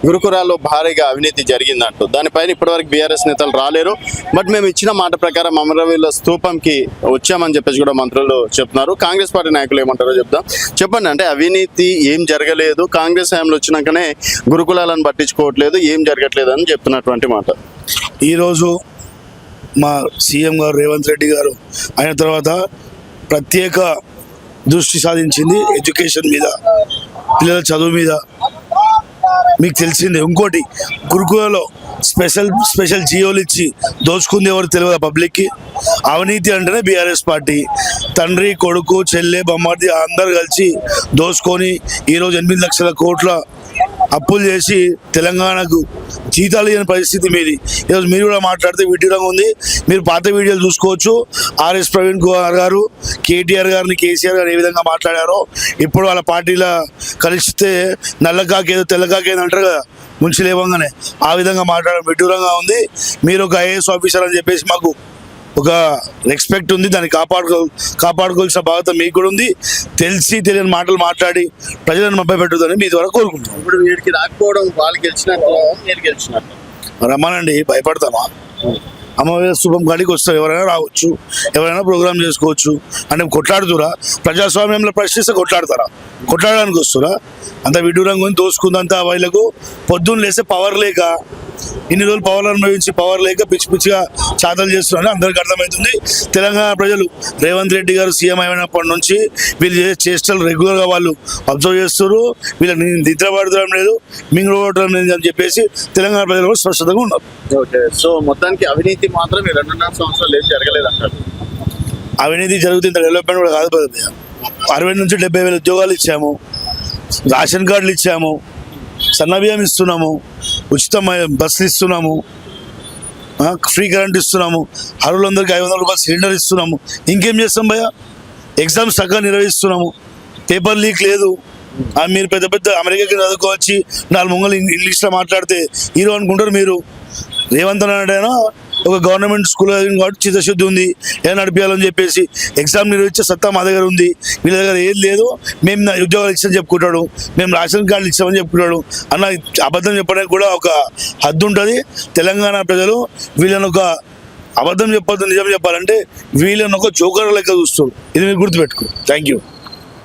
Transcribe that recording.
గురుకులాల్లో భారీగా అవినీతి జరిగిందంటూ దానిపైన ఇప్పటివరకు బీఆర్ఎస్ నేతలు రాలేరు. బట్ మేము ఇచ్చిన మాట ప్రకారం అమరవీరుల స్తూపంకి వచ్చామని చెప్పేసి కూడా మంత్రులు చెప్తున్నారు. కాంగ్రెస్ పార్టీ నాయకులు ఏమంటారో చెప్దాం. చెప్పండి, అంటే అవినీతి ఏం జరగలేదు, కాంగ్రెస్ హయాంలో వచ్చినాకనే గురుకులాలను పట్టించుకోవట్లేదు, ఏం జరగట్లేదు అని చెప్తున్నటువంటి మాట. ఈరోజు మా సీఎం గారు రేవంత్ రెడ్డి గారు అయిన తర్వాత ప్రత్యేక దృష్టి సాధించింది ఎడ్యుకేషన్ మీద, పిల్లల చదువు మీద. మీకు తెలిసిందే. ఇంకోటి, గురుకులలో స్పెషల్ జియోలు ఇచ్చి దోచుకుంది ఎవరు తెలియదు పబ్లిక్కి. అవినీతి అంటేనే బీఆర్ఎస్ పార్టీ. తండ్రి, కొడుకు, చెల్లె, బొమ్మార్ది అందరు కలిసి దోచుకొని ఈరోజు 8 లక్షల కోట్ల అప్పులు చేసి తెలంగాణకు జీతాలు ఇవ్వని పరిస్థితి మీది. ఈరోజు మీరు కూడా మాట్లాడితే విడ్డూరంగా ఉంది. మీరు పాత వీడియోలు చూసుకోవచ్చు. ఆర్ఎస్ ప్రవీణ్ కుమార్ గారు కేటీఆర్ గారిని, కేసీఆర్ గారు ఏ విధంగా మాట్లాడారో, ఇప్పుడు వాళ్ళ పార్టీలో కలిస్తే నల్లకాకేదో తెల్లకాకేదో అంటారు కదా ముంచి లేవంగానే, ఆ విధంగా మాట్లాడడం విడ్డూరంగా ఉంది. మీరు ఒక ఐఏఎస్ ఆఫీసర్ అని చెప్పేసి మాకు ఒక రెస్పెక్ట్ ఉంది, దాన్ని కాపాడుకోవాల్సిన బాధ్యత మీకు కూడా ఉంది. తెలియని మాటలు మాట్లాడి ప్రజలను మభ్యపెట్టదని మీ ద్వారా కోరుకుంటున్నాం. ఇప్పుడు వీడికి రాకపోవడం వాళ్ళు గెలిచినట్టు, మీరు గెలిచినట్టు రమ్మనండి, భయపడతామా? అమ్మవారి శుభం కాడికి వస్తారు, ఎవరైనా రావచ్చు, ఎవరైనా ప్రోగ్రామ్ చేసుకోవచ్చు. అంటే కొట్లాడుతురా? ప్రజాస్వామ్యంలో ప్రశ్నిస్తే కొట్లాడతారా? కొట్లాడడానికి వస్తురా? అంత విడ్డూరంగా దోసుకుందంతా వీళ్ళకు. పొద్దున్న లేస్తే పవర్ లేక, ఇన్ని రోజులు పవర్ అనుభవించి పవర్ లేక పిచ్చి పిచ్చిగా చాతలు చేస్తున్నారని అందరికీ అర్థమవుతుంది. తెలంగాణ ప్రజలు రేవంత్ రెడ్డి గారు సీఎం అయినప్పటి నుంచి వీళ్ళు చేసే చేష్టలు రెగ్యులర్గా వాళ్ళు అబ్జర్వ్ చేస్తారు. వీళ్ళని నిద్ర పడడం లేదు, మింగడవడం లేదు అని చెప్పేసి తెలంగాణ ప్రజలు కూడా స్పష్టంగా ఉన్నారు. ఓకే, సో మొత్తానికి అవినీతి మాత్రం 2.5 సంవత్సరాలు ఏం జరగలేదు అంటారు. అవినీతి జరుగుతుంది, డెవలప్మెంట్ కూడా కాదు. 60 నుంచి 70,000 ఉద్యోగాలు ఇచ్చాము, రేషన్ కార్డులు ఇచ్చాము, సన్నబియ్యం ఇస్తున్నాము, ఉచిత బస్సులు ఇస్తున్నాము, ఫ్రీ కరెంట్ ఇస్తున్నాము, అర్హులందరికీ 500 రూపాయలు సిలిండర్ ఇస్తున్నాము. ఇంకేం చేస్తాం భయ్యా? ఎగ్జామ్స్ చక్కగా నిర్వహిస్తున్నాము, పేపర్ లీక్ లేదు. మీరు పెద్ద పెద్ద అమెరికాకి చదువుకోవచ్చి 4 ముంగలు ఇంగ్లీష్లో మాట్లాడితే హీరో అనుకుంటారు మీరు. రేవంత్ అన్నట్టేనా ఒక గవర్నమెంట్ స్కూల్ కాబట్టి చిత్తశుద్ధి ఉంది, ఏం నడిపించాలని చెప్పేసి ఎగ్జామ్ నిర్వహించే సత్తా మా దగ్గర ఉంది. వీళ్ళ దగ్గర ఏం లేదు. మేము ఉద్యోగాలు ఇచ్చామని చెప్పుకుంటాడు, మేము రేషన్ కార్డులు ఇచ్చామని చెప్పుకుంటాడు. అన్న అబద్ధం చెప్పడానికి కూడా ఒక హద్దు ఉంటుంది. తెలంగాణ ప్రజలు వీళ్ళని ఒక అబద్ధం చెప్పొద్దు, నిజం చెప్పాలంటే వీళ్ళని ఒక జోకర్ లెక్క చూస్తారు. ఇది మీరు గుర్తుపెట్టుకో. Thank you.